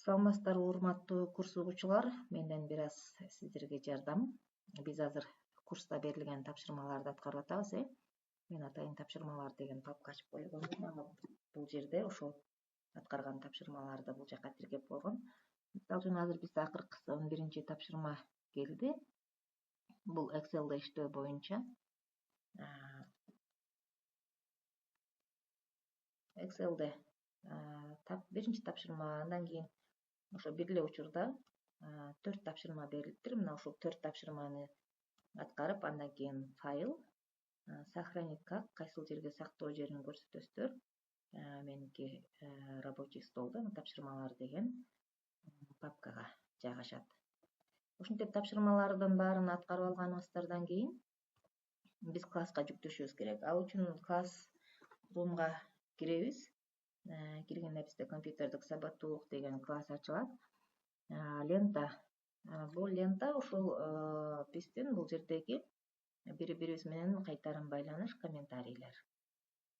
Саламатсыздарбы урматтуу курс угуучулар, менден бир аз сиздерге жардам. Биз азыр курста берилген тапшырмаларды аткарып атабыз. Мен атайын тапшырмалар деген папка ачып койгонмун. Ага бул жерде ошол аткарган тапшырмаларды бул жака тиркеп койгом. Мисалы үчүн азыр бизде акыркы 11-чи тапшырма келди. Бул Excel'де иштөө боюнча. Excel'де биринчи тапшырма, андан кийин ошо бир эле учурда 4 тапшырма берилиптир. Мына ушул 4 тапшырманы аткарып, андан кийин файл, сохранить как, кайсыл жерге сактоо жерин көрсөтөсүздөр. Меники рабочий столдо тапшырмалар деген папкага жайгашат. Ушинтип тапшырмалардын баарын аткарып алганыбыздан кийин биз класска жүктөшүбүз керек. Ал үчүн класс румга киребиз. Киргенде бизде компьютердик сабаттуулук деген класс ачылат. Лента. Бул лента ушул биздин бул жердеги бири-бирибиз менен кайтарым байланыш, комментарийлер.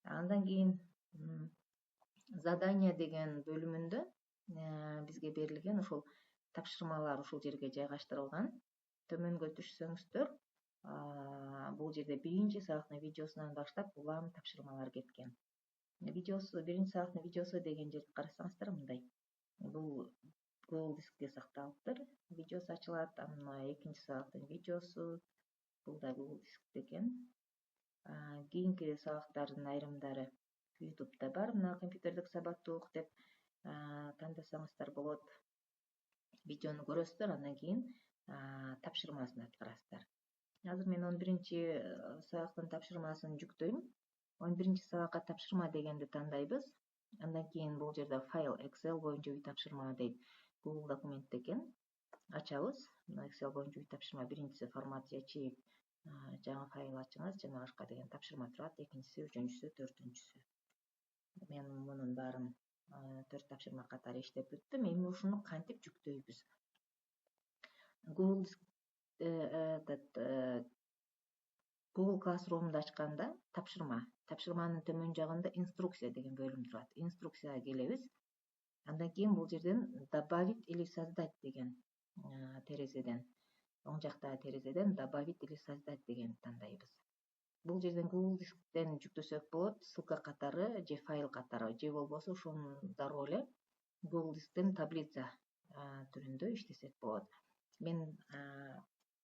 Андан кийин задание деген бөлүмүндө бизге берилген ушул тапшырмалар ушул жерге жайгаштырылган. Төмөнгө түшсөңүздөр, бул жерде биринчи сабактын видеосунан баштап улам тапшырмалар кеткен. Видеосу, биринчи сабактын видеосу деген жерди карасаңыздар, мындай. Бул Google дискте сакталыптыр. Видеосу ачылат, анан экинчи сабактын видеосу, бул да Google дискте экен. Кийинки сабактардын айрымдары YouTube'да бар. Мына компьютердик сабаттуулук деп тандасаңыздар болот. Видеону көрөсүздөр, андан кийин тапшырмасын аткарасыздар. Азыр мен 11-чи сабактын тапшырмасын жүктөйм. 11-чи сабакка тапшырма дегенди тандайбыз. Андан кийин бул жерде файл Excel боюнча үй тапшырма дейт. Google документте экен. Ачабыз. Мына Excel боюнча үй тапшырма, биринчиси формат ячейп, жаңы файл ачыңыз, жана башка деген тапшырма турат. Экинчиси, үчүнчүсү, төртүнчүсү. Мен мунун баарын 4 тапшырма катары иштеп бүттүм. Эми ушуну кантип жүктөйбүз? Google Classroom'ду ачканда тапшырманын төмөн жагында инструкция деген бөлүм турат. Инструкцияга келебиз. Андан кийин бул жерден добавить или создать деген терезеден, оң жактагы терезеден добавить или создать деген тандайбыз. Бул жерден Google дисктен жүктөсөк болот, ссылка катары же файл катары, же болбосо ошону дароо эле Google дисктен таблица түрүндө иштесек болот. Мен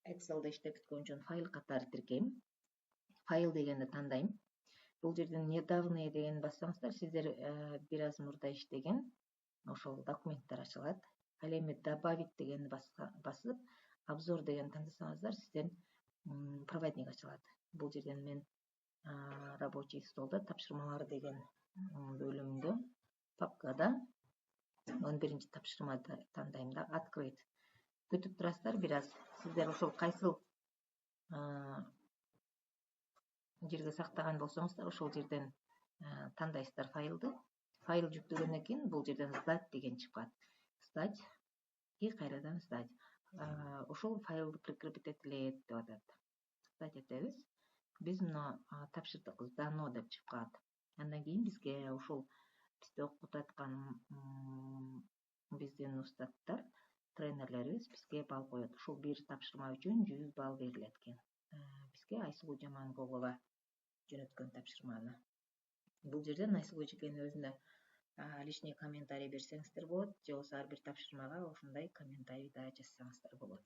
Excel'де иштеп бүткөн үчүн файл катары тиркейм. Файл дегенди тандайм. Бул жерден недавние деген бассаңыздар, сиздер бир аз мурда иштеген ошол документтер ачылат. Ал эми добавить дегенди басып, обзор деген тандасаңыздар, сизден проводник ачылат. Бул жерден мен рабочий столдо тапшырмалар деген бөлүмдө папкада 11-чи тапшырмады тандайм да, открыть. Күтүп турасыздар бир аз. Сиздер ошол кайсыл жерге сактаган болсоңуздар, ошол жерден тандайсыздар файлды. Файл жүктөгөндөн кийин бул жерден сдать деген чыгат. Сдать и кайрадан сдать. Ошол файлды прикрепить этилет деп атат. Сдать этебиз. Биз мына тапшырдык, сдано деп чыгат. Андан кийин бизге ошол бизди окутуп аткан биздин устаттар, тренерлерибиз бизге балл коет. Ушул бир тапшырма үчүн 100 балл берилет экен. Бизге Айсулуу Жаманголова жөнөткөн тапшырманы. Бул жерден Айсулуу эжекенин өзүнө лишний комментарий берсеңиздер болот, же болбосо ар бир тапшырмага ошондой комментарий да жазсаңыздар болот.